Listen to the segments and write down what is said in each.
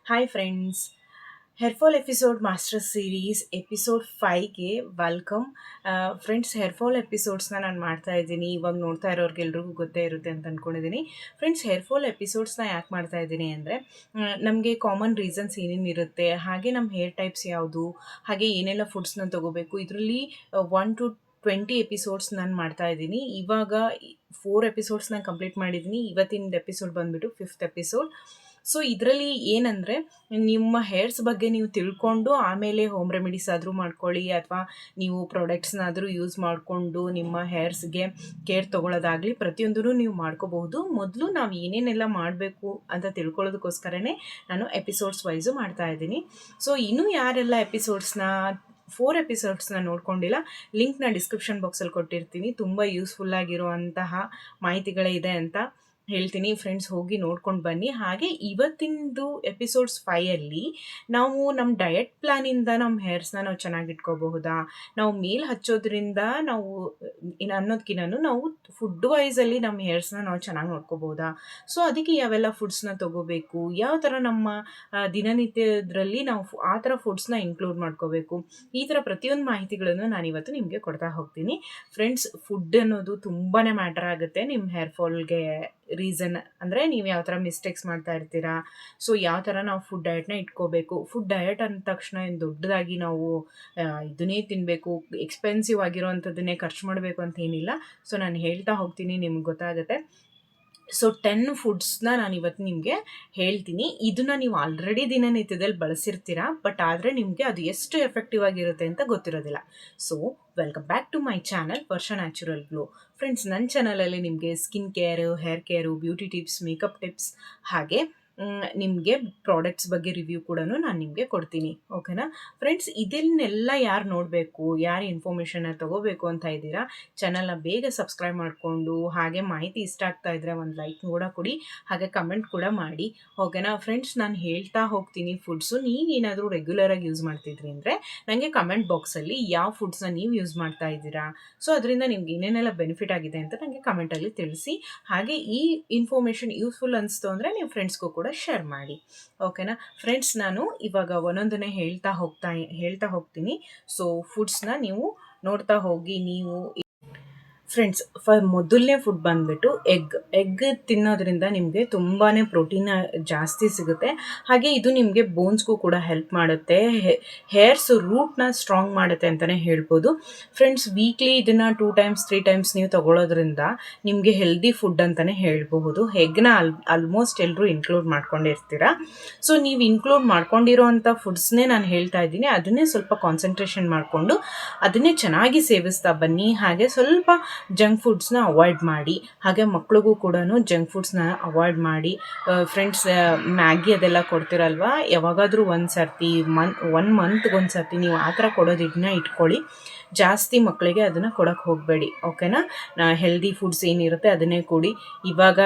Hi friends, hair fall episode master series episode 5ಗೆ welcome. Friends, hair fall ಎಪಿಸೋಡ್ಸ್ನ ನಾನು ಮಾಡ್ತಾ ಇದ್ದೀನಿ. ಇವಾಗ ನೋಡ್ತಾ ಇರೋರಿಗೆಲ್ರಿಗೂ ಗೊತ್ತೇ ಇರುತ್ತೆ ಅಂತ ಅಂದ್ಕೊಂಡಿದ್ದೀನಿ. ಫ್ರೆಂಡ್ಸ್, ಹೇರ್ಫಾಲ್ ಎಪಿಸೋಡ್ಸ್ನ ಯಾಕೆ ಮಾಡ್ತಾ ಇದ್ದೀನಿ ಅಂದರೆ, ನಮಗೆ ಕಾಮನ್ ರೀಸನ್ಸ್ ಏನೇನು ಇರುತ್ತೆ, ಹಾಗೆ ನಮ್ಮ ಹೇರ್ ಟೈಪ್ಸ್ ಯಾವುದು, ಹಾಗೆ ಏನೆಲ್ಲ ಫುಡ್ಸ್ನ ತೊಗೋಬೇಕು, ಇದರಲ್ಲಿ 1 to 20 ಎಪಿಸೋಡ್ಸ್ ನಾನು ಮಾಡ್ತಾ ಇದ್ದೀನಿ. ಇವಾಗ 4 ಎಪಿಸೋಡ್ಸ್ನ ಕಂಪ್ಲೀಟ್ ಮಾಡಿದ್ದೀನಿ. ಇವತ್ತಿನ ಎಪಿಸೋಡ್ ಬಂದುಬಿಟ್ಟು 5th ಎಪಿಸೋಡ್. ಸೊ ಇದರಲ್ಲಿ ಏನಂದರೆ, ನಿಮ್ಮ ಹೇರ್ಸ್ ಬಗ್ಗೆ ನೀವು ತಿಳ್ಕೊಂಡು ಆಮೇಲೆ ಹೋಮ್ ರೆಮಿಡೀಸ್ ಆದರೂ ಮಾಡ್ಕೊಳ್ಳಿ, ಅಥವಾ ನೀವು ಪ್ರಾಡಕ್ಟ್ಸ್ನಾದರೂ ಯೂಸ್ ಮಾಡಿಕೊಂಡು ನಿಮ್ಮ ಹೇರ್ಸ್ಗೆ ಕೇರ್ ತೊಗೊಳ್ಳೋದಾಗಲಿ ಪ್ರತಿಯೊಂದೂ ನೀವು ಮಾಡ್ಕೋಬಹುದು. ಮೊದಲು ನಾವು ಏನೇನೆಲ್ಲ ಮಾಡಬೇಕು ಅಂತ ತಿಳ್ಕೊಳ್ಳೋದಕ್ಕೋಸ್ಕರನೇ ನಾನು ಎಪಿಸೋಡ್ಸ್ ವೈಸು ಮಾಡ್ತಾ ಇದ್ದೀನಿ. ಸೊ ಇನ್ನೂ ಯಾರೆಲ್ಲ 4 ಎಪಿಸೋಡ್ಸ್ನ ನೋಡ್ಕೊಂಡಿಲ್ಲ, ಲಿಂಕ್ನ ಡಿಸ್ಕ್ರಿಪ್ಷನ್ ಬಾಕ್ಸಲ್ಲಿ ಕೊಟ್ಟಿರ್ತೀನಿ. ತುಂಬ ಯೂಸ್ಫುಲ್ಲಾಗಿರುವಂತಹ ಮಾಹಿತಿಗಳೇ ಇದೆ ಅಂತ ಹೇಳ್ತೀನಿ. ಫ್ರೆಂಡ್ಸ್, ಹೋಗಿ ನೋಡ್ಕೊಂಡು ಬನ್ನಿ. ಹಾಗೆ ಇವತ್ತಿಂದು ಎಪಿಸೋಡ್ಸ್ 5ಅಲ್ಲಿ ನಾವು ನಮ್ಮ ಡಯಟ್ ಪ್ಲಾನಿಂದ ನಮ್ಮ ಹೇರ್ಸ್ನ ನಾವು ಚೆನ್ನಾಗಿ ಇಟ್ಕೋಬಹುದಾ, ನಾವು ಮೇಲ್ ಹಚ್ಚೋದ್ರಿಂದ ನಾವು ಅನ್ನೋದಕ್ಕಿಂತ ನಾವು ಫುಡ್ ವೈಸಲ್ಲಿ ನಮ್ಮ ಹೇರ್ಸ್ನ ನಾವು ಚೆನ್ನಾಗಿ ನೋಡ್ಕೋಬಹುದಾ, ಸೊ ಅದಕ್ಕೆ ಯಾವೆಲ್ಲ ಫುಡ್ಸ್ನ ತೊಗೋಬೇಕು, ಯಾವ ಥರ ನಮ್ಮ ದಿನನಿತ್ಯದಲ್ಲಿ ನಾವು ಆ ಥರ ಫುಡ್ಸ್ನ ಇನ್ಕ್ಲೂಡ್ ಮಾಡ್ಕೋಬೇಕು, ಈ ಥರ ಪ್ರತಿಯೊಂದು ಮಾಹಿತಿಗಳನ್ನು ನಾನು ಇವತ್ತು ನಿಮಗೆ ಕೊಡ್ತಾ ಹೋಗ್ತೀನಿ. ಫ್ರೆಂಡ್ಸ್, ಫುಡ್ ಅನ್ನೋದು ತುಂಬಾ ಮ್ಯಾಟರ್ ಆಗುತ್ತೆ ನಿಮ್ಮ ಹೇರ್ ಫಾಲ್ಗೆ. ರೀಸನ್ ಅಂದರೆ ನೀವು ಯಾವ ಥರ ಮಿಸ್ಟೇಕ್ಸ್ ಮಾಡ್ತಾ ಇರ್ತೀರಾ, ಸೊ ಯಾವ ಥರ ನಾವು ಫುಡ್ ಡಯಟ್ನ ಇಟ್ಕೋಬೇಕು. ಫುಡ್ ಡಯಟ್ ಅಂದ ತಕ್ಷಣ ಏನು ದೊಡ್ಡದಾಗಿ ನಾವು ಇದನ್ನೇ ತಿನ್ನಬೇಕು, ಎಕ್ಸ್ಪೆನ್ಸಿವ್ ಆಗಿರೋವಂಥದ್ದನ್ನೇ ಖರ್ಚು ಮಾಡಬೇಕು ಅಂತ ಏನಿಲ್ಲ. ಸೊ ನಾನು ಹೇಳ್ತಾ ಹೋಗ್ತೀನಿ, ನಿಮ್ಗೆ ಗೊತ್ತಾಗುತ್ತೆ. ಸೊ 10 ಫುಡ್ಸ್ನ ನಾನು ಇವತ್ತು ನಿಮಗೆ ಹೇಳ್ತೀನಿ. ಇದನ್ನು ನೀವು ಆಲ್ರೆಡಿ ದಿನನಿತ್ಯದಲ್ಲಿ ಬಳಸಿರ್ತೀರಾ, ಬಟ್ ಆದರೆ ನಿಮಗೆ ಅದು ಎಷ್ಟು ಎಫೆಕ್ಟಿವ್ ಆಗಿರುತ್ತೆ ಅಂತ ಗೊತ್ತಿರೋದಿಲ್ಲ. So welcome back to my channel Varsha natural glow. Friends, ನನ್ನ ಚಾನಲಲ್ಲಿ ನಿಮಗೆ skin care, hair care, beauty tips, makeup tips, ಹಾಗೆ ನಿಮಗೆ ಪ್ರಾಡಕ್ಟ್ಸ್ ಬಗ್ಗೆ ರಿವ್ಯೂ ಕೂಡ ನಾನು ನಿಮಗೆ ಕೊಡ್ತೀನಿ. ಓಕೆನಾ ಫ್ರೆಂಡ್ಸ್? ಇದನ್ನೆಲ್ಲ ಯಾರು ನೋಡಬೇಕು, ಯಾರು ಇನ್ಫಾರ್ಮೇಷನ್ನ ತೊಗೋಬೇಕು ಅಂತ ಇದ್ದೀರಾ, ಚಾನಲ್ನ ಬೇಗ ಸಬ್ಸ್ಕ್ರೈಬ್ ಮಾಡಿಕೊಂಡು, ಹಾಗೆ ಮಾಹಿತಿ ಇಷ್ಟ ಆಗ್ತಾ ಇದ್ದರೆ ಒಂದು ಲೈಕ್ ಕೂಡ ಕೊಡಿ, ಹಾಗೆ ಕಮೆಂಟ್ ಕೂಡ ಮಾಡಿ. ಓಕೆನಾ ಫ್ರೆಂಡ್ಸ್? ನಾನು ಹೇಳ್ತಾ ಹೋಗ್ತೀನಿ ಫುಡ್ಸು. ನೀವೇನಾದರೂ ರೆಗ್ಯುಲರಾಗಿ ಯೂಸ್ ಮಾಡ್ತಿದ್ರಿ ಅಂದರೆ ನನಗೆ ಕಮೆಂಟ್ ಬಾಕ್ಸಲ್ಲಿ ಯಾವ ಫುಡ್ಸ್ನ ನೀವು ಯೂಸ್ ಮಾಡ್ತಾ ಇದ್ದೀರಾ, ಸೊ ಅದರಿಂದ ನಿಮ್ಗೆ ಏನೇನೆಲ್ಲ ಬೆನಿಫಿಟ್ ಆಗಿದೆ ಅಂತ ನನಗೆ ಕಮೆಂಟಲ್ಲಿ ತಿಳಿಸಿ. ಹಾಗೆ ಈ ಇನ್ಫಾರ್ಮೇಷನ್ ಯೂಸ್ಫುಲ್ ಅನಿಸ್ತು ಅಂದರೆ ನೀವು ಫ್ರೆಂಡ್ಸ್ಗೂ ಕೂಡ ಶೇರ್ ಮಾಡಿ. ಓಕೆನಾ ಫ್ರೆಂಡ್ಸ್? ನಾನು ಇವಾಗ ಒಂದೊಂದನ್ನೇ ಹೇಳ್ತಾ ಹೋಗ್ತೀನಿ. ಸೊ ಫುಡ್ಸ್ನ ನೀವು ನೋಡ್ತಾ ಹೋಗಿ. ನೀವು ಫ್ರೆಂಡ್ಸ್, ಮೊದಲನೇ ಫುಡ್ ಬಂದುಬಿಟ್ಟು ಎಗ್ ತಿನ್ನೋದ್ರಿಂದ ನಿಮಗೆ ತುಂಬಾ ಪ್ರೋಟೀನ್ ಜಾಸ್ತಿ ಸಿಗುತ್ತೆ. ಹಾಗೆ ಇದು ನಿಮಗೆ ಬೋನ್ಸ್ಗೂ ಕೂಡ ಹೆಲ್ಪ್ ಮಾಡುತ್ತೆ, ಹೇರ್ಸ್ ರೂಟ್ನ ಸ್ಟ್ರಾಂಗ್ ಮಾಡುತ್ತೆ ಅಂತಲೇ ಹೇಳ್ಬೋದು. ಫ್ರೆಂಡ್ಸ್, ವೀಕ್ಲಿ ಇದನ್ನು 2 times 3 times ನೀವು ತೊಗೊಳೋದ್ರಿಂದ ನಿಮಗೆ ಹೆಲ್ದಿ ಫುಡ್ ಅಂತಲೇ ಹೇಳ್ಬಹುದು. ಎಗ್ನ ಆಲ್ಮೋಸ್ಟ್ ಎಲ್ಲರೂ ಇನ್ಕ್ಲೂಡ್ ಮಾಡ್ಕೊಂಡಿರ್ತೀರ. ಸೊ ನೀವು ಇನ್ಕ್ಲೂಡ್ ಮಾಡ್ಕೊಂಡಿರೋ ಅಂಥ ಫುಡ್ಸ್ನೇ ನಾನು ಹೇಳ್ತಾ ಇದ್ದೀನಿ. ಅದನ್ನೇ ಸ್ವಲ್ಪ ಕಾನ್ಸಂಟ್ರೇಷನ್ ಮಾಡಿಕೊಂಡು ಅದನ್ನೇ ಚೆನ್ನಾಗಿ ಸೇವಿಸ್ತಾ ಬನ್ನಿ. ಹಾಗೆ ಸ್ವಲ್ಪ ಜಂಕ್ ಫುಡ್ಸ್ನ ಅವಾಯ್ಡ್ ಮಾಡಿ. ಹಾಗೆ ಮಕ್ಳಿಗೂ ಕೂಡ ಜಂಕ್ ಫುಡ್ಸ್ನ ಅವಾಯ್ಡ್ ಮಾಡಿ. ಫ್ರೆಂಡ್ಸ್, ಮ್ಯಾಗಿ ಅದೆಲ್ಲ ಕೊಡ್ತಿರಲ್ವ, ಯಾವಾಗಾದರೂ ಒಂದು ಸರ್ತಿ 1 ಮಂತ್ಗೆ ಒಂದು ಸರ್ತಿ ನೀವು ಆ ಥರ ಕೊಡೋದನ್ನ ಇಟ್ಕೊಳ್ಳಿ. ಜಾಸ್ತಿ ಮಕ್ಕಳಿಗೆ ಅದನ್ನು ಕೊಡೋಕ್ಕೆ ಹೋಗಬೇಡಿ. ಓಕೆನಾ? ಹೆಲ್ದಿ ಫುಡ್ಸ್ ಏನಿರುತ್ತೆ ಅದನ್ನೇ ಕೊಡಿ. ಇವಾಗ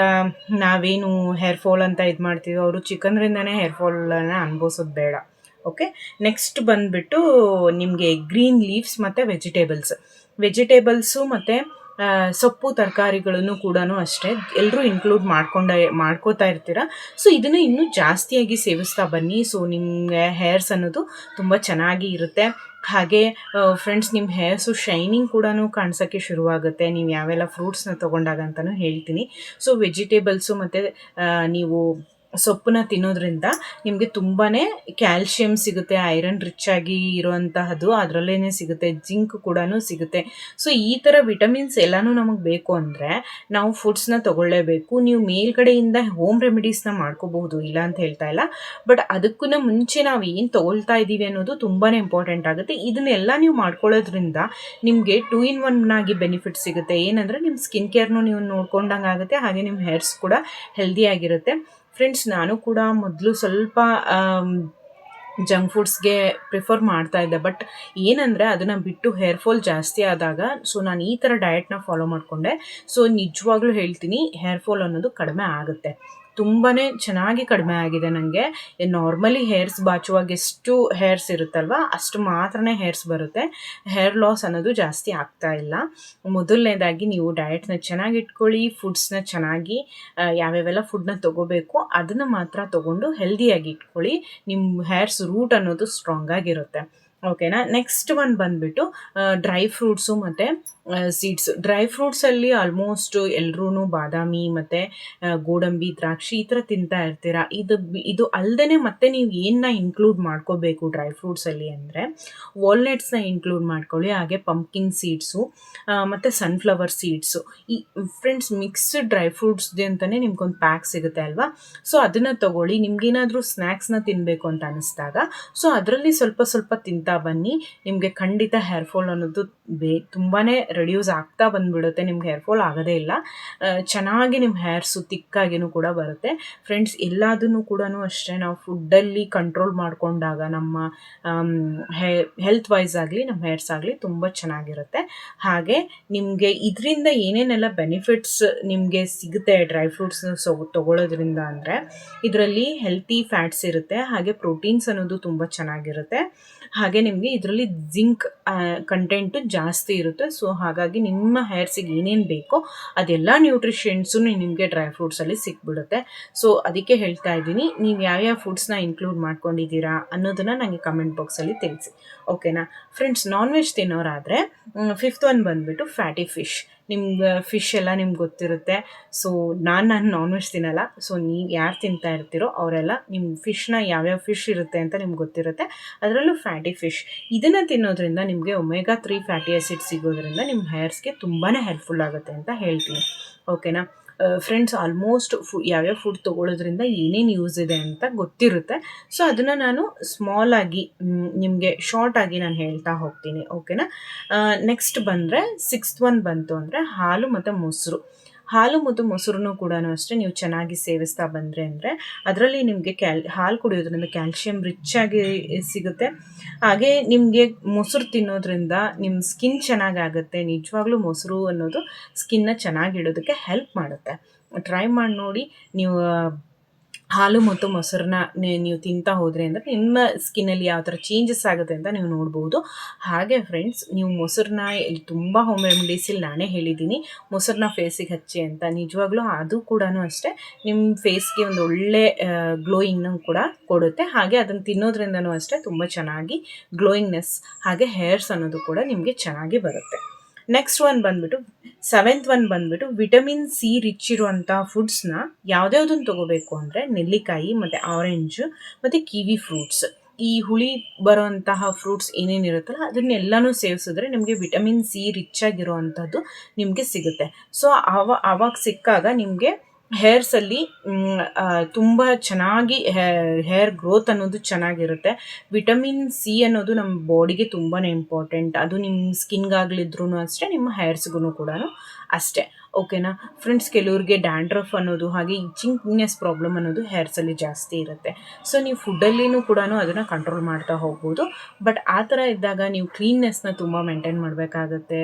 ನಾವೇನು ಹೇರ್ ಫಾಲ್ ಅಂತ ಇದು ಮಾಡ್ತೀವೋ, ಅವರು ಚಿಕನ್ರಿಂದನೇ ಹೇರ್ ಫಾಲನ್ನು ಅನುಭವಿಸೋದು ಬೇಡ. ಓಕೆ, ನೆಕ್ಸ್ಟ್ ಬಂದುಬಿಟ್ಟು ನಿಮಗೆ ಗ್ರೀನ್ ಲೀವ್ಸ್ ಮತ್ತು ವೆಜಿಟೇಬಲ್ಸು ಮತ್ತು ಸೊಪ್ಪು ತರಕಾರಿಗಳನ್ನು ಕೂಡ ಅಷ್ಟೇ ಎಲ್ಲರೂ ಇನ್ಕ್ಲೂಡ್ ಮಾಡ್ಕೋತಾ ಇರ್ತೀರ. ಸೊ ಇದನ್ನು ಇನ್ನೂ ಜಾಸ್ತಿಯಾಗಿ ಸೇವಿಸ್ತಾ ಬನ್ನಿ. ಸೊ ನಿಮ್ಮ ಹೇರ್ಸ್ ಅನ್ನೋದು ತುಂಬ ಚೆನ್ನಾಗಿ ಇರುತ್ತೆ. ಹಾಗೆ ಫ್ರೆಂಡ್ಸ್, ನಿಮ್ಮ ಹೇರ್ಸು ಶೈನಿಂಗ್ ಕೂಡ ಕಾಣಿಸೋಕ್ಕೆ ಶುರುವಾಗುತ್ತೆ ನೀವು ಯಾವೆಲ್ಲ ಫ್ರೂಟ್ಸ್ನ ತೊಗೊಂಡಾಗ ಅಂತಲೂ ಹೇಳ್ತೀನಿ. ಸೊ ವೆಜಿಟೇಬಲ್ಸು ಮತ್ತು ನೀವು ಸೊಪ್ಪನ್ನ ತಿನ್ನೋದ್ರಿಂದ ನಿಮಗೆ ತುಂಬಾ ಕ್ಯಾಲ್ಶಿಯಮ್ ಸಿಗುತ್ತೆ, ಐರನ್ ರಿಚ್ ಆಗಿ ಇರುವಂತಹದ್ದು ಅದರಲ್ಲೇ ಸಿಗುತ್ತೆ, ಜಿಂಕ್ ಕೂಡ ಸಿಗುತ್ತೆ. ಸೊ ಈ ಥರ ವಿಟಮಿನ್ಸ್ ಎಲ್ಲನೂ ನಮಗೆ ಬೇಕು ಅಂದರೆ ನಾವು ಫುಡ್ಸ್ನ ತೊಗೊಳ್ಳೇಬೇಕು. ನೀವು ಮೇಲ್ಗಡೆಯಿಂದ ಹೋಮ್ ರೆಮಿಡೀಸ್ನ ಮಾಡ್ಕೋಬಹುದು, ಇಲ್ಲ ಅಂತ ಹೇಳ್ತಾ ಇಲ್ಲ, ಬಟ್ ಅದಕ್ಕೂ ಮುಂಚೆ ನಾವು ಏನು ತೊಗೊಳ್ತಾ ಇದ್ದೀವಿ ಅನ್ನೋದು ತುಂಬಾ ಇಂಪಾರ್ಟೆಂಟ್ ಆಗುತ್ತೆ. ಇದನ್ನೆಲ್ಲ ನೀವು ಮಾಡ್ಕೊಳ್ಳೋದ್ರಿಂದ ನಿಮಗೆ 2 in 1 ಆಗಿ ಬೆನಿಫಿಟ್ ಸಿಗುತ್ತೆ. ಏನಂದರೆ ನಿಮ್ಮ ಸ್ಕಿನ್ ಕೇರ್ನು ನೀವು ನೋಡ್ಕೊಂಡಂಗೆ ಆಗುತ್ತೆ, ಹಾಗೆ ನಿಮ್ಮ ಹೇರ್ಸ್ ಕೂಡ ಹೆಲ್ದಿಯಾಗಿರುತ್ತೆ. ಫ್ರೆಂಡ್ಸ್, ನಾನು ಕೂಡ ಮೊದಲು ಸ್ವಲ್ಪ ಜಂಕ್ ಫುಡ್ಸ್ಗೆ ಪ್ರಿಫರ್ ಮಾಡ್ತಾ ಇದ್ದೆ, ಬಟ್ ಏನಂದರೆ ಅದನ್ನು ಬಿಟ್ಟು ಹೇರ್ ಫಾಲ್ ಜಾಸ್ತಿ ಆದಾಗ ಸೊ ನಾನು ಈ ಥರ ಡಯಟ್ನ ಫಾಲೋ ಮಾಡಿಕೊಂಡೆ. ಸೊ ನಿಜವಾಗ್ಲೂ ಹೇಳ್ತೀನಿ, ಹೇರ್ ಫಾಲ್ ಅನ್ನೋದು ಕಡಿಮೆ ಆಗುತ್ತೆ, ತುಂಬಾ ಚೆನ್ನಾಗಿ ಕಡಿಮೆ ಆಗಿದೆ ನನಗೆ. ನಾರ್ಮಲಿ ಹೇರ್ಸ್ ಬಾಚುವಾಗ ಎಷ್ಟು ಹೇರ್ಸ್ ಇರುತ್ತಲ್ವ ಅಷ್ಟು ಮಾತ್ರನೇ ಹೇರ್ಸ್ ಬರುತ್ತೆ. ಹೇರ್ ಲಾಸ್ ಅನ್ನೋದು ಜಾಸ್ತಿ ಆಗ್ತಾ ಇಲ್ಲ. ಮೊದಲನೇದಾಗಿ ನೀವು ಡಯಟ್ನ ಚೆನ್ನಾಗಿ ಇಟ್ಕೊಳ್ಳಿ, ಫುಡ್ಸ್ನ ಚೆನ್ನಾಗಿ ಯಾವ್ಯಾವೆಲ್ಲ ಫುಡ್ನ ತೊಗೋಬೇಕು ಅದನ್ನು ಮಾತ್ರ ತೊಗೊಂಡು ಹೆಲ್ದಿಯಾಗಿ ಇಟ್ಕೊಳ್ಳಿ. ನಿಮ್ಮ ಹೇರ್ಸ್ ರೂಟ್ ಅನ್ನೋದು ಸ್ಟ್ರಾಂಗ್ ಆಗಿರುತ್ತೆ. ಓಕೆನಾ. ನೆಕ್ಸ್ಟ್ ಒಂದು ಬಂದುಬಿಟ್ಟು ಡ್ರೈ ಫ್ರೂಟ್ಸು ಮತ್ತು ಸೀಡ್ಸ್. ಡ್ರೈ ಫ್ರೂಟ್ಸಲ್ಲಿ ಆಲ್ಮೋಸ್ಟ್ ಎಲ್ಲರೂ ಬಾದಾಮಿ ಮತ್ತು ಗೋಡಂಬಿ, ದ್ರಾಕ್ಷಿ ಈ ಥರ ತಿಂತಾ ಇರ್ತೀರ. ಇದು ಅಲ್ಲದೆ ಮತ್ತೆ ನೀವು ಏನನ್ನ ಇನ್ಕ್ಲೂಡ್ ಮಾಡ್ಕೋಬೇಕು ಡ್ರೈ ಫ್ರೂಟ್ಸಲ್ಲಿ ಅಂದರೆ ವಾಲ್ನಟ್ಸ್ನ ಇನ್ಕ್ಲೂಡ್ ಮಾಡ್ಕೊಳ್ಳಿ, ಹಾಗೆ ಪಂಪ್ಕಿನ್ ಸೀಡ್ಸು ಮತ್ತು ಸನ್ಫ್ಲವರ್ ಸೀಡ್ಸು. ಈ ಫ್ರೆಂಡ್ಸ್ ಮಿಕ್ಸ್ಡ್ ಡ್ರೈ ಫ್ರೂಟ್ಸ್ದೆ ಅಂತಲೇ ನಿಮ್ಗೊಂದು ಪ್ಯಾಕ್ ಸಿಗುತ್ತೆ ಅಲ್ವಾ. ಸೊ ಅದನ್ನು ತೊಗೊಳ್ಳಿ. ನಿಮ್ಗೇನಾದರೂ ಸ್ನ್ಯಾಕ್ಸ್ನ ತಿನ್ನಬೇಕು ಅಂತ ಅನ್ನಿಸ್ದಾಗ ಸೊ ಅದರಲ್ಲಿ ಸ್ವಲ್ಪ ಸ್ವಲ್ಪ ತಿಂತಾ ಬನ್ನಿ. ನಿಮಗೆ ಖಂಡಿತ ಹೇರ್ ಫಾಲ್ ಅನ್ನೋದು ತುಂಬಾ ರೆಡ್ಯೂಸ್ ಆಗ್ತಾ ಬಂದುಬಿಡುತ್ತೆ. ನಿಮ್ಗೆ ಹೇರ್ ಫಾಲ್ ಆಗೋದೇ ಇಲ್ಲ. ಚೆನ್ನಾಗಿ ನಿಮ್ಮ ಹೇರ್ಸು ತಿಕ್ಕಾಗಿನೂ ಕೂಡ ಬರುತ್ತೆ. ಫ್ರೆಂಡ್ಸ್ ಎಲ್ಲದನ್ನು ಕೂಡ ಅಷ್ಟೇ ನಾವು ಫುಡ್ಡಲ್ಲಿ ಕಂಟ್ರೋಲ್ ಮಾಡಿಕೊಂಡಾಗ ನಮ್ಮ ಹೆಲ್ತ್ ವೈಸ್ ಆಗಲಿ ನಮ್ಮ ಹೇರ್ಸ್ ಆಗಲಿ ತುಂಬ ಚೆನ್ನಾಗಿರುತ್ತೆ. ಹಾಗೆ ನಿಮಗೆ ಇದರಿಂದ ಏನೇನೆಲ್ಲ ಬೆನಿಫಿಟ್ಸ್ ನಿಮಗೆ ಸಿಗುತ್ತೆ ಡ್ರೈ ಫ್ರೂಟ್ಸ್ನ ತೊಗೊಳ್ಳೋದ್ರಿಂದ ಅಂದರೆ ಇದರಲ್ಲಿ ಹೆಲ್ತಿ ಫ್ಯಾಟ್ಸ್ ಇರುತ್ತೆ, ಹಾಗೆ ಪ್ರೋಟೀನ್ಸ್ ಅನ್ನೋದು ತುಂಬ ಚೆನ್ನಾಗಿರುತ್ತೆ, ಹಾಗೆ ನಿಮಗೆ ಇದರಲ್ಲಿ ಜಿಂಕ್ ಕಂಟೆಂಟು ಜಾಸ್ತಿ ಇರುತ್ತೆ. ಸೊ ಹಾಗಾಗಿ ನಿಮ್ಮ ಹೇರ್ಸಿಗೆ ಏನೇನು ಬೇಕೋ ಅದೆಲ್ಲ ನ್ಯೂಟ್ರಿಷನ್ಸು ನಿಮಗೆ ಡ್ರೈ ಫ್ರೂಟ್ಸಲ್ಲಿ ಸಿಕ್ಬಿಡುತ್ತೆ. ಸೊ ಅದಕ್ಕೆ ಹೇಳ್ತಾ ಇದ್ದೀನಿ, ನೀವು ಯಾವ್ಯಾವ ಫುಡ್ಸ್ನ ಇನ್ಕ್ಲೂಡ್ ಮಾಡ್ಕೊಂಡಿದ್ದೀರಾ ಅನ್ನೋದನ್ನು ನನಗೆ ಕಮೆಂಟ್ ಬಾಕ್ಸಲ್ಲಿ ತಿಳಿಸಿ. ಓಕೆನಾ. ಫ್ರೆಂಡ್ಸ್ ನಾನ್ ವೆಜ್ ತಿನ್ನೋರಾದರೆ ಫಿಫ್ತ್ ಒನ್ ಬಂದುಬಿಟ್ಟು ಫ್ಯಾಟಿ ಫಿಶ್. ನಿಮ್ಗೆ ಫಿಶ್ ಎಲ್ಲ ನಿಮ್ಗೆ ಗೊತ್ತಿರುತ್ತೆ. ಸೊ ನಾನು ನಾನ್ ವೆಜ್ ತಿನ್ನಲ್ಲ. ಸೊ ನೀವು ಯಾರು ತಿಂತಾ ಇರ್ತೀರೋ ಅವರೆಲ್ಲ ನಿಮ್ಮ ಫಿಶ್ನ ಯಾವ್ಯಾವ ಫಿಶ್ ಇರುತ್ತೆ ಅಂತ ನಿಮ್ಗೆ ಗೊತ್ತಿರುತ್ತೆ. ಅದರಲ್ಲೂ ಫ್ಯಾಟಿ ಫಿಶ್ ಇದನ್ನು ತಿನ್ನೋದ್ರಿಂದ ನಿಮಗೆ ಒಮೆಗಾ 3 ಫ್ಯಾಟಿ ಆ್ಯಸಿಡ್ ಸಿಗೋದ್ರಿಂದ ನಿಮ್ಮ ಹೇರ್ಸ್ಗೆ ತುಂಬಾ ಹೆಲ್ಪ್ಫುಲ್ ಆಗುತ್ತೆ ಅಂತ ಹೇಳ್ತೀನಿ. ಓಕೆನಾ. ಫ್ರೆಂಡ್ಸ್ ಆಲ್ಮೋಸ್ಟ್ ಯಾವ್ಯಾವ ಫುಡ್ ತೊಗೊಳ್ಳೋದ್ರಿಂದ ಏನೇನು ಯೂಸ್ ಇದೆ ಅಂತ ಗೊತ್ತಿರುತ್ತೆ. ಸೊ ಅದನ್ನು ನಾನು ಸ್ಮಾಲಾಗಿ ನಿಮಗೆ ಶಾರ್ಟಾಗಿ ನಾನು ಹೇಳ್ತಾ ಹೋಗ್ತೀನಿ. ಓಕೆನಾ. ನೆಕ್ಸ್ಟ್ ಬಂದರೆ ಸಿಕ್ಸ್ತ್ ಒನ್ ಬಂತು ಅಂದರೆ ಹಾಲು ಮತ್ತು ಮೊಸರು. ಹಾಲು ಮತ್ತು ಮೊಸರನ್ನು ಕೂಡ ಅಷ್ಟೇ ನೀವು ಚೆನ್ನಾಗಿ ಸೇವಿಸ್ತಾ ಬಂದರೆ ಅಂದರೆ ಅದರಲ್ಲಿ ನಿಮಗೆ ಹಾಲು ಕುಡಿಯೋದ್ರಿಂದ ಕ್ಯಾಲ್ಶಿಯಂ ರಿಚ್ ಆಗಿ ಸಿಗುತ್ತೆ. ಹಾಗೆ ನಿಮಗೆ ಮೊಸರು ತಿನ್ನೋದ್ರಿಂದ ನಿಮ್ಮ ಸ್ಕಿನ್ ಚೆನ್ನಾಗಾಗುತ್ತೆ. ನಿಜವಾಗ್ಲೂ ಮೊಸರು ಅನ್ನೋದು ಸ್ಕಿನ್ನ ಚೆನ್ನಾಗಿಡೋದಕ್ಕೆ ಹೆಲ್ಪ್ ಮಾಡುತ್ತೆ. ಟ್ರೈ ಮಾಡಿ ನೋಡಿ. ನೀವು ಹಾಲು ಮತ್ತು ಮೊಸರನ್ನ ನೀವು ತಿಂತಾ ಹೋದರೆ ಅಂದರೆ ನಿಮ್ಮ ಸ್ಕಿನ್ನಲ್ಲಿ ಯಾವ ಥರ ಚೇಂಜಸ್ ಆಗುತ್ತೆ ಅಂತ ನೀವು ನೋಡ್ಬೋದು. ಹಾಗೆ ಫ್ರೆಂಡ್ಸ್ ನೀವು ಮೊಸರನ್ನ ತುಂಬ ಹೋಮ್ ರೆಮಿಡೀಸಲ್ಲಿ ನಾನೇ ಹೇಳಿದ್ದೀನಿ ಮೊಸರನ್ನ ಫೇಸಿಗೆ ಹಚ್ಚಿ ಅಂತ. ನಿಜವಾಗ್ಲೂ ಅದು ಕೂಡ ಅಷ್ಟೇ ನಿಮ್ಮ ಫೇಸ್ಗೆ ಒಂದು ಒಳ್ಳೆ ಗ್ಲೋಯಿಂಗ್ನ ಕೂಡ ಕೊಡುತ್ತೆ. ಹಾಗೆ ಅದನ್ನು ತಿನ್ನೋದ್ರಿಂದನೂ ಅಷ್ಟೇ ತುಂಬ ಚೆನ್ನಾಗಿ ಗ್ಲೋಯಿಂಗ್ನೆಸ್ ಹಾಗೆ ಹೇರ್ಸ್ ಅನ್ನೋದು ಕೂಡ ನಿಮಗೆ ಚೆನ್ನಾಗಿ ಬರುತ್ತೆ. ನೆಕ್ಸ್ಟ್ ಒನ್ ಬಂದುಬಿಟ್ಟು ಸೆವೆಂತ್ ಒನ್ ಬಂದುಬಿಟ್ಟು ವಿಟಮಿನ್ ಸಿ ರಿಚ್ ಇರುವಂಥ ಫುಡ್ಸ್ನ ಯಾವುದ್ಯಾವುದನ್ನು ತೊಗೋಬೇಕು ಅಂದರೆ ನೆಲ್ಲಿಕಾಯಿ ಮತ್ತು ಆರೆಂಜು ಮತ್ತು ಕಿವಿ ಫ್ರೂಟ್ಸ್. ಈ ಹುಳಿ ಬರೋಂತಹ ಫ್ರೂಟ್ಸ್ ಏನೇನಿರುತ್ತಲ್ಲ ಅದನ್ನೆಲ್ಲನೂ ಸೇವಿಸಿದ್ರೆ ನಿಮಗೆ ವಿಟಮಿನ್ ಸಿ ರಿಚ್ ಆಗಿರುವಂಥದ್ದು ನಿಮಗೆ ಸಿಗುತ್ತೆ. ಸೊ ಆವಾಗ ಸಿಕ್ಕಾಗ ನಿಮಗೆ ಹೇರ್ಸಲ್ಲಿ ತುಂಬ ಚೆನ್ನಾಗಿ ಹೇರ್ ಗ್ರೋತ್ ಅನ್ನೋದು ಚೆನ್ನಾಗಿರುತ್ತೆ. ವಿಟಮಿನ್ ಸಿ ಅನ್ನೋದು ನಮ್ಮ ಬಾಡಿಗೆ ತುಂಬಾ ಇಂಪಾರ್ಟೆಂಟ್. ಅದು ನಿಮ್ಮ ಸ್ಕಿನ್ಗಾಗಲಿದ್ರೂ ಅಷ್ಟೇ, ನಿಮ್ಮ ಹೇರ್ಸ್ಗೂ ಕೂಡ ಅಷ್ಟೇ. ಓಕೆನಾ. ಫ್ರೆಂಡ್ಸ್ ಕೆಲವ್ರಿಗೆ ಡ್ಯಾಂಡ್ರಫ್ ಅನ್ನೋದು ಹಾಗೆ ಇಚಿಂಗ್ನೆಸ್ ಪ್ರಾಬ್ಲಮ್ ಅನ್ನೋದು ಹೇರ್ಸಲ್ಲಿ ಜಾಸ್ತಿ ಇರುತ್ತೆ. ಸೊ ನೀವು ಫುಡ್ಡಲ್ಲಿನೂ ಕೂಡ ಅದನ್ನು ಕಂಟ್ರೋಲ್ ಮಾಡ್ತಾ ಹೋಗ್ಬೋದು. ಬಟ್ ಆ ಥರ ಇದ್ದಾಗ ನೀವು ಕ್ಲೀನ್ನೆಸ್ನ ತುಂಬ ಮೇಂಟೈನ್ ಮಾಡಬೇಕಾಗತ್ತೆ.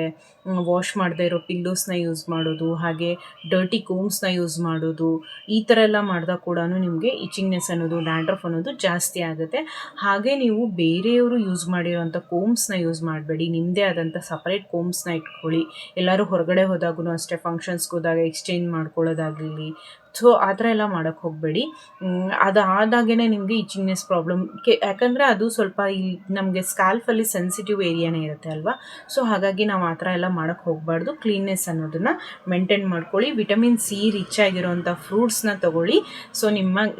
ವಾಶ್ ಮಾಡದೇ ಇರೋ ಪಿಲ್ಲೋಸ್ನ ಯೂಸ್ ಮಾಡೋದು, ಹಾಗೆ ಡರ್ಟಿ ಕೋಮ್ಸ್ನ ಯೂಸ್ ಮಾಡೋದು, ಈ ಥರ ಎಲ್ಲ ಮಾಡಿದಾಗ ಕೂಡ ನಿಮಗೆ ಇಚಿಂಗ್ನೆಸ್ ಅನ್ನೋದು ಡ್ಯಾಂಡ್ರಫ್ ಅನ್ನೋದು ಜಾಸ್ತಿ ಆಗುತ್ತೆ. ಹಾಗೆ ನೀವು ಬೇರೆಯವರು ಯೂಸ್ ಮಾಡಿರೋಂಥ ಕೋಮ್ಸ್ನ ಯೂಸ್ ಮಾಡಬೇಡಿ. ನಿಮ್ಮದೇ ಆದಂಥ ಸಪ್ರೇಟ್ ಕೋಮ್ಸ್ನ ಇಟ್ಕೊಳ್ಳಿ. ಎಲ್ಲರೂ ಹೊರಗಡೆ ಹೋದಾಗೂ ಅಷ್ಟೇ, ಫಂಕ್ಷನ್ಸ್ಗೆ ಹೋದಾಗ ಎಕ್ಸ್ಚೇಂಜ್ ಮಾಡ್ಕೊಳ್ಳೋದಾಗಲಿ, ಸೊ ಆ ಥರ ಎಲ್ಲ ಮಾಡೋಕ್ಕೆ ಹೋಗಬೇಡಿ. ಅದಾದಾಗೇ ನಿಮಗೆ ಇಚಿಂಗ್ನೆಸ್ ಪ್ರಾಬ್ಲಮ್ ಯಾಕಂದರೆ ಅದು ಸ್ವಲ್ಪ ನಮಗೆ ಸ್ಕ್ಯಾಲ್ಫಲ್ಲಿ ಸೆನ್ಸಿಟಿವ್ ಏರಿಯಾನೇ ಇರುತ್ತೆ ಅಲ್ವಾ. ಸೊ ಹಾಗಾಗಿ ನಾವು ಆ ಥರ ಎಲ್ಲ ಮಾಡೋಕ್ಕೆ ಹೋಗಬಾರ್ದು. ಕ್ಲೀನ್ನೆಸ್ ಅನ್ನೋದನ್ನು ಮೇಂಟೈನ್ ಮಾಡ್ಕೊಳ್ಳಿ. ವಿಟಮಿನ್ ಸಿ ರಿಚ್ ಆಗಿರೋಂಥ ಫ್ರೂಟ್ಸ್ನ ತೊಗೊಳ್ಳಿ. ಸೊ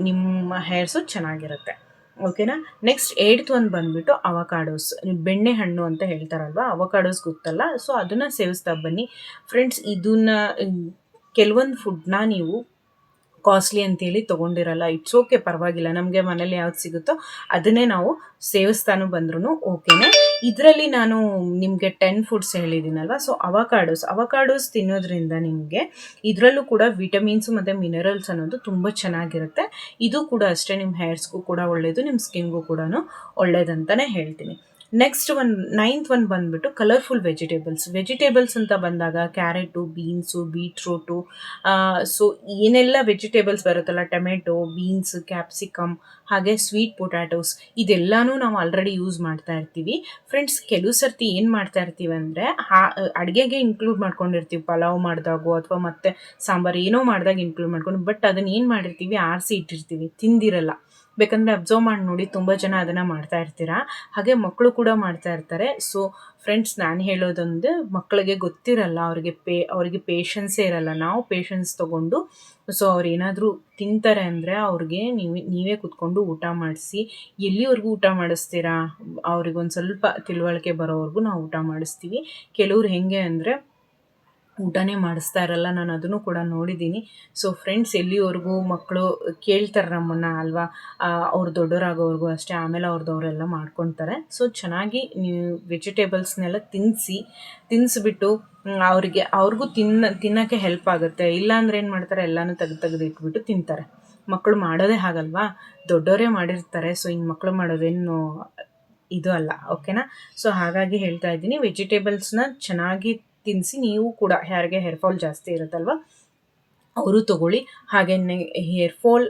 ನಿಮ್ಮ ಹೇರ್ಸು ಚೆನ್ನಾಗಿರುತ್ತೆ. ಓಕೆನಾ. ನೆಕ್ಸ್ಟ್ ಏಯ್ಟ್ ಒನ್ ಬಂದುಬಿಟ್ಟು ಅವಕಾಡೋಸ್. ಬೆಣ್ಣೆ ಹಣ್ಣು ಅಂತ ಹೇಳ್ತಾರಲ್ವ, ಅವಕಾಡೋಸ್ ಗೊತ್ತಲ್ಲ. ಸೊ ಅದನ್ನು ಸೇವಿಸ್ತಾ ಬನ್ನಿ. ಫ್ರೆಂಡ್ಸ್ ಇದನ್ನು ಕೆಲವೊಂದು ಫುಡ್ನ ನೀವು ಕಾಸ್ಟ್ಲಿ ಅಂತೇಳಿ ತೊಗೊಂಡಿರಲ್ಲ. ಇಟ್ಸ್ ಓಕೆ, ಪರವಾಗಿಲ್ಲ. ನಮಗೆ ಮನೇಲಿ ಯಾವ್ದು ಸಿಗುತ್ತೋ ಅದನ್ನೇ ನಾವು ಸೇವಿಸ್ತಾನು ಬಂದ್ರೂ ಓಕೆನೇ. ಇದರಲ್ಲಿ ನಾನು ನಿಮಗೆ 10 ಫುಡ್ಸ್ ಹೇಳಿದ್ದೀನಲ್ವ. ಸೊ ಅವಕಾಡೋಸ್ ತಿನ್ನೋದ್ರಿಂದ ನಿಮಗೆ ಇದರಲ್ಲೂ ಕೂಡ ವಿಟಮಿನ್ಸು ಮತ್ತು ಮಿನರಲ್ಸ್ ಅನ್ನೋದು ತುಂಬ ಚೆನ್ನಾಗಿರುತ್ತೆ. ಇದು ಕೂಡ ಅಷ್ಟೇ ನಿಮ್ಮ ಹೇರ್ಸ್ಗೂ ಕೂಡ ಒಳ್ಳೆಯದು, ನಿಮ್ಮ ಸ್ಕಿನ್ಗೂ ಕೂಡ ಒಳ್ಳೆಯದಂತಲೇ ಹೇಳ್ತೀನಿ. ನೆಕ್ಸ್ಟ್ ನೈನ್ತ್ ಒನ್ ಬಂದ್ಬಿಟ್ಟು ಕಲರ್ಫುಲ್ ವೆಜಿಟೇಬಲ್ಸ್ ಅಂತ ಬಂದಾಗ ಕ್ಯಾರೆಟು, ಬೀನ್ಸು, ಬೀಟ್ರೂಟು, ಸೊ ಏನೆಲ್ಲ ವೆಜಿಟೇಬಲ್ಸ್ ಬರುತ್ತಲ್ಲ, ಟೊಮೆಟೊ, ಬೀನ್ಸ್, ಕ್ಯಾಪ್ಸಿಕಮ್, ಹಾಗೆ ಸ್ವೀಟ್ ಪೊಟ್ಯಾಟೋಸ್, ಇದೆಲ್ಲನೂ ನಾವು ಆಲ್ರೆಡಿ ಯೂಸ್ ಮಾಡ್ತಾ ಇರ್ತೀವಿ. ಫ್ರೆಂಡ್ಸ್, ಕೆಲವು ಸರ್ತಿ ಏನು ಮಾಡ್ತಾ ಇರ್ತೀವಿ ಅಂದರೆ ಅಡುಗೆಗೆ ಇನ್ಕ್ಲೂಡ್ ಮಾಡ್ಕೊಂಡಿರ್ತೀವಿ, ಪಲಾವ್ ಮಾಡಿದಾಗೋ ಅಥವಾ ಮತ್ತೆ ಸಾಂಬಾರು ಏನೋ ಮಾಡಿದಾಗ ಇನ್ಕ್ಲೂಡ್ ಮಾಡ್ಕೊಂಡು, ಬಟ್ ಅದನ್ನು ಏನು ಮಾಡಿರ್ತೀವಿ, ಆರಿಸಿ ಇಟ್ಟಿರ್ತೀವಿ, ತಿಂದಿರಲ್ಲ. ಬೇಕಂದರೆ ಅಬ್ಸರ್ವ್ ಮಾಡಿ ನೋಡಿ, ತುಂಬ ಜನ ಅದನ್ನು ಮಾಡ್ತಾ ಇರ್ತೀರಾ. ಹಾಗೆ ಮಕ್ಕಳು ಕೂಡ ಮಾಡ್ತಾ ಇರ್ತಾರೆ. ಸೊ ಫ್ರೆಂಡ್ಸ್, ನಾನು ಹೇಳೋದೊಂದು, ಮಕ್ಕಳಿಗೆ ಗೊತ್ತಿರಲ್ಲ, ಅವರಿಗೆ ಪೇಷನ್ಸೇ ಇರಲ್ಲ. ನಾವು ಪೇಷನ್ಸ್ ತೊಗೊಂಡು, ಸೊ ಅವ್ರು ಏನಾದರೂ ತಿಂತಾರೆ ಅಂದರೆ ಅವ್ರಿಗೆ ನೀವೇ ಕೂತ್ಕೊಂಡು ಊಟ ಮಾಡಿಸಿ. ಎಲ್ಲಿವರೆಗೂ ಊಟ ಮಾಡಿಸ್ತೀರಾ, ಅವ್ರಿಗೊಂದು ಸ್ವಲ್ಪ ತಿಳುವಳಿಕೆ ಬರೋವರೆಗೂ ನಾವು ಊಟ ಮಾಡಿಸ್ತೀವಿ. ಕೆಲವ್ರು ಹೇಗೆ ಅಂದರೆ ಊಟನೇ ಮಾಡಿಸ್ತಾ ಇರಲ್ಲ, ನಾನು ಅದನ್ನು ಕೂಡ ನೋಡಿದ್ದೀನಿ. ಸೊ ಫ್ರೆಂಡ್ಸ್, ಎಲ್ಲಿವರೆಗೂ ಮಕ್ಕಳು ಕೇಳ್ತಾರೆ ನಮ್ಮನ್ನು ಅಲ್ವಾ, ಅವ್ರು ದೊಡ್ಡವರಾಗೋವರೆಗೂ ಅಷ್ಟೇ, ಆಮೇಲೆ ಅವ್ರದ್ದವರೆಲ್ಲ ಮಾಡ್ಕೊತಾರೆ. ಸೊ ಚೆನ್ನಾಗಿ ನೀವು ವೆಜಿಟೇಬಲ್ಸ್ನೆಲ್ಲ ತಿನ್ನಿಸ್ಬಿಟ್ಟು ಅವ್ರಿಗೂ ತಿನ್ನೋಕ್ಕೆ ಹೆಲ್ಪ್ ಆಗುತ್ತೆ. ಇಲ್ಲಾಂದ್ರೆ ಏನು ಮಾಡ್ತಾರೆ, ಎಲ್ಲನೂ ತೆಗೆದು ಇಟ್ಬಿಟ್ಟು ತಿಂತಾರೆ. ಮಕ್ಕಳು ಮಾಡೋದೇ ಹಾಗಲ್ವಾ, ದೊಡ್ಡವರೇ ಮಾಡಿರ್ತಾರೆ. ಸೊ ಇನ್ನು ಮಕ್ಕಳು ಮಾಡೋದೇನು ಇದು ಅಲ್ಲ, ಓಕೆನಾ. ಸೊ ಹಾಗಾಗಿ ಹೇಳ್ತಾ ಇದ್ದೀನಿ, ವೆಜಿಟೇಬಲ್ಸ್ನ ಚೆನ್ನಾಗಿ ತಿನ್ನಿಸಿ. ನೀವು ಕೂಡ ಯಾರಿಗೆ ಹೇರ್ ಫಾಲ್ ಜಾಸ್ತಿ ಇರುತ್ತಲ್ವ ಅವರು ತೊಗೊಳ್ಳಿ. ಹಾಗೆ ಹೇರ್ ಫಾಲ್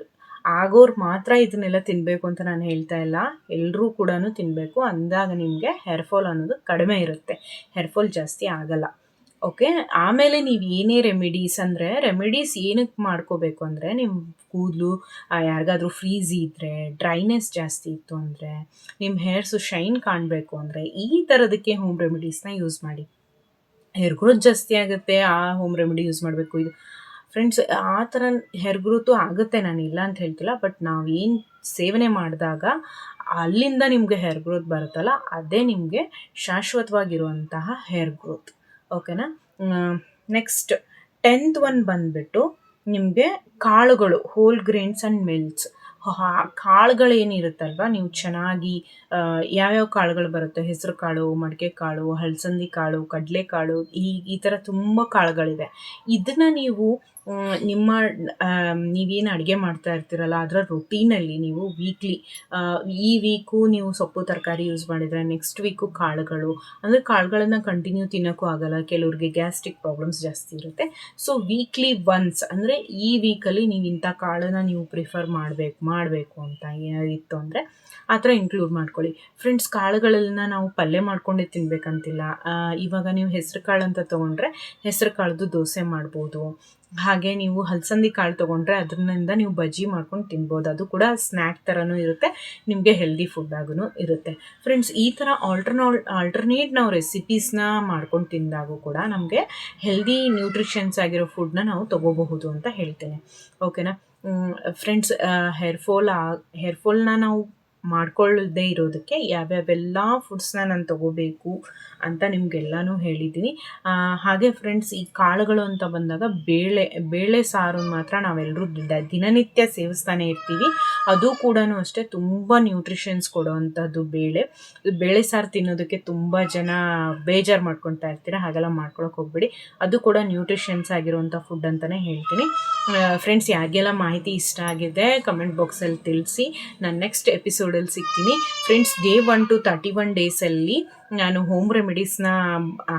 ಆಗೋರು ಮಾತ್ರ ಇದನ್ನೆಲ್ಲ ತಿನ್ನಬೇಕು ಅಂತ ನಾನು ಹೇಳ್ತಾ ಇಲ್ಲ, ಎಲ್ಲರೂ ಕೂಡ ತಿನ್ನಬೇಕು. ಅಂದಾಗ ನಿಮಗೆ ಹೇರ್ ಫಾಲ್ ಅನ್ನೋದು ಕಡಿಮೆ ಇರುತ್ತೆ, ಹೇರ್ ಫಾಲ್ ಜಾಸ್ತಿ ಆಗಲ್ಲ. ಓಕೆ, ಆಮೇಲೆ ನೀವು ಏನೇ ರೆಮಿಡೀಸ್ ಏನಕ್ಕೆ ಮಾಡ್ಕೋಬೇಕು ಅಂದರೆ, ನಿಮ್ಮ ಕೂದಲು ಯಾರಿಗಾದ್ರೂ ಫ್ರೀಝಿ ಇದ್ದರೆ, ಡ್ರೈನೆಸ್ ಜಾಸ್ತಿ ಇತ್ತು ಅಂದರೆ, ನಿಮ್ಮ ಹೇರ್ಸು ಶೈನ್ ಕಾಣಬೇಕು ಅಂದರೆ, ಈ ಥರದಕ್ಕೆ ಹೋಮ್ ರೆಮಿಡೀಸ್ನ ಯೂಸ್ ಮಾಡಿ. ಹೇರ್ ಗ್ರೋತ್ ಜಾಸ್ತಿ ಆಗುತ್ತೆ, ಆ ಹೋಮ್ ರೆಮಿಡಿ ಯೂಸ್ ಮಾಡಬೇಕು. ಇದು ಫ್ರೆಂಡ್ಸ್, ಆ ಥರ ಹೇರ್ ಗ್ರೋತು ಆಗುತ್ತೆ, ನಾನು ಇಲ್ಲ ಅಂತ ಹೇಳ್ತಿಲ್ಲ. ಬಟ್ ನಾವೇನು ಸೇವನೆ ಮಾಡಿದಾಗ ಅಲ್ಲಿಂದ ನಿಮಗೆ ಹೇರ್ ಗ್ರೋತ್ ಬರುತ್ತಲ್ಲ, ಅದೇ ನಿಮಗೆ ಶಾಶ್ವತವಾಗಿರುವಂತಹ ಹೇರ್ ಗ್ರೋತ್, ಓಕೆನಾ. ನೆಕ್ಸ್ಟ್ 10th ಒನ್ ಬಂದುಬಿಟ್ಟು ನಿಮಗೆ ಕಾಳುಗಳು, ಹೋಲ್ ಗ್ರೇನ್ಸ್ ಆ್ಯಂಡ್ ಮಿಲ್ಕ್ಸ್. ಕಾಳುಗಳೇನಿರುತ್ತಲ್ವ, ನೀವು ಚೆನ್ನಾಗಿ ಯಾವ್ಯಾವ ಕಾಳುಗಳು ಬರುತ್ತೆ, ಹೆಸರು ಕಾಳು, ಮಡಿಕೆ ಕಾಳು, ಹಲಸಂದಿ ಕಾಳು, ಕಡಲೆಕಾಳು, ಈ ಥರ ತುಂಬ ಕಾಳುಗಳಿದೆ. ಇದನ್ನು ನೀವು ನೀವೇನು ಅಡುಗೆ ಮಾಡ್ತಾ ಇರ್ತೀರಲ್ಲ, ಅದರ ರೊಟೀನಲ್ಲಿ ನೀವು ವೀಕ್ಲಿ, ಈ ವೀಕು ನೀವು ಸೊಪ್ಪು ತರಕಾರಿ ಯೂಸ್ ಮಾಡಿದರೆ, ನೆಕ್ಸ್ಟ್ ವೀಕು ಕಾಳುಗಳು, ಅಂದರೆ ಕಾಳುಗಳನ್ನು ಕಂಟಿನ್ಯೂ ತಿನ್ನೋಕ್ಕೂ ಆಗೋಲ್ಲ, ಕೆಲವ್ರಿಗೆ ಗ್ಯಾಸ್ಟ್ರಿಕ್ ಪ್ರಾಬ್ಲಮ್ಸ್ ಜಾಸ್ತಿ ಇರುತ್ತೆ. ಸೊ ವೀಕ್ಲಿ ಒನ್ಸ್, ಅಂದರೆ ಈ ವೀಕಲ್ಲಿ ನೀವು ಇಂಥ ಕಾಳನ್ನು ನೀವು ಪ್ರಿಫರ್ ಮಾಡಬೇಕು ಅಂತ ಏನಾದಿತ್ತು ಅಂದರೆ ಆ ಥರ ಇನ್ಕ್ಲೂಡ್ ಮಾಡ್ಕೊಳ್ಳಿ. ಫ್ರೆಂಡ್ಸ್, ಕಾಳುಗಳನ್ನ ನಾವು ಪಲ್ಯ ಮಾಡ್ಕೊಂಡೇ ತಿನ್ನಬೇಕಂತಿಲ್ಲ. ಇವಾಗ ನೀವು ಹೆಸರು ಕಾಳು ಅಂತ ತೊಗೊಂಡ್ರೆ ಹೆಸರು ಕಾಳ್ದು ದೋಸೆ ಮಾಡ್ಬೋದು. ಹಾಗೆ ನೀವು ಹಲಸಂದಿ ಕಾಳು ತೊಗೊಂಡ್ರೆ ಅದರಿಂದ ನೀವು ಬಜ್ಜಿ ಮಾಡ್ಕೊಂಡು ತಿನ್ಬೋದು, ಅದು ಕೂಡ ಸ್ನ್ಯಾಕ್ ಥರನೂ ಇರುತ್ತೆ, ನಿಮಗೆ ಹೆಲ್ದಿ ಫುಡ್ ಆಗೂ ಇರುತ್ತೆ. ಫ್ರೆಂಡ್ಸ್, ಈ ಥರ ಆಲ್ಟರ್ನೇಟ್ ನಾವು ರೆಸಿಪೀಸ್ನ ಮಾಡ್ಕೊಂಡು ತಿಂದಾಗೂ ಕೂಡ ನಮಗೆ ಹೆಲ್ದಿ ನ್ಯೂಟ್ರಿಷನ್ಸ್ ಆಗಿರೋ ಫುಡ್ನ ನಾವು ತೊಗೋಬಹುದು ಅಂತ ಹೇಳ್ತೇನೆ, ಓಕೆನಾ. ಫ್ರೆಂಡ್ಸ್, ಹೇರ್ ಫಾಲ್ನ ನಾವು ಮಾಡ್ಕೊಳ್ಳದೇ ಇರೋದಕ್ಕೆ ಯಾವ್ಯಾವೆಲ್ಲ ಫುಡ್ಸ್ನ ನಾನು ತೊಗೋಬೇಕು ಅಂತ ನಿಮಗೆಲ್ಲನೂ ಹೇಳಿದ್ದೀನಿ. ಹಾಗೆ ಫ್ರೆಂಡ್ಸ್, ಈ ಕಾಳುಗಳು ಅಂತ ಬಂದಾಗ ಬೇಳೆ ಸಾರು ಮಾತ್ರ ನಾವೆಲ್ಲರೂ ದಿನನಿತ್ಯ ಸೇವಿಸ್ತಾನೆ ಇರ್ತೀವಿ. ಅದು ಕೂಡ ಅಷ್ಟೇ ತುಂಬ ನ್ಯೂಟ್ರಿಷನ್ಸ್ ಕೊಡೋವಂಥದ್ದು. ಬೇಳೆ ಸಾರು ತಿನ್ನೋದಕ್ಕೆ ತುಂಬ ಜನ ಬೇಜಾರು ಮಾಡ್ಕೊತಾ ಇರ್ತೀರ, ಹಾಗೆಲ್ಲ ಮಾಡ್ಕೊಳಕ್ಕೆ ಹೋಗ್ಬೇಡಿ. ಅದು ಕೂಡ ನ್ಯೂಟ್ರಿಷನ್ಸ್ ಆಗಿರುವಂಥ ಫುಡ್ ಅಂತಲೇ ಹೇಳ್ತೀನಿ. ಫ್ರೆಂಡ್ಸ್, ಯಾರಿಗೆಲ್ಲ ಮಾಹಿತಿ ಇಷ್ಟ ಆಗಿದೆ ಕಮೆಂಟ್ ಬಾಕ್ಸಲ್ಲಿ ತಿಳಿಸಿ. ನಾನು ನೆಕ್ಸ್ಟ್ ಎಪಿಸೋಡಲ್ಲಿ ಸಿಗ್ತೀನಿ. ಫ್ರೆಂಡ್ಸ್, Day 1 to 31 ಡೇಸಲ್ಲಿ ನಾನು ಹೋಮ್ ರೆಮಿಡೀಸ್ನ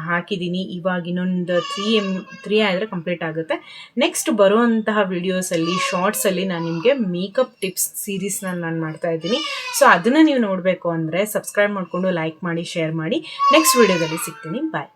ಹಾಕಿದ್ದೀನಿ. ಇವಾಗ ಇನ್ನೊಂದು 3 ಆದರೆ ಕಂಪ್ಲೀಟ್ ಆಗುತ್ತೆ. ನೆಕ್ಸ್ಟ್ ಬರುವಂತಹ ವಿಡಿಯೋಸಲ್ಲಿ, ಶಾರ್ಟ್ಸಲ್ಲಿ ನಾನು ನಿಮಗೆ ಮೇಕಪ್ ಟಿಪ್ಸ್ ಸೀರೀಸ್ನ ನಾನು ಮಾಡ್ತಾ ಇದ್ದೀನಿ. ಸೊ ಅದನ್ನು ನೀವು ನೋಡಬೇಕು ಅಂದರೆ ಸಬ್ಸ್ಕ್ರೈಬ್ ಮಾಡಿಕೊಂಡು ಲೈಕ್ ಮಾಡಿ, ಶೇರ್ ಮಾಡಿ. ನೆಕ್ಸ್ಟ್ ವಿಡಿಯೋದಲ್ಲಿ ಸಿಗ್ತೀನಿ. ಬಾಯ್.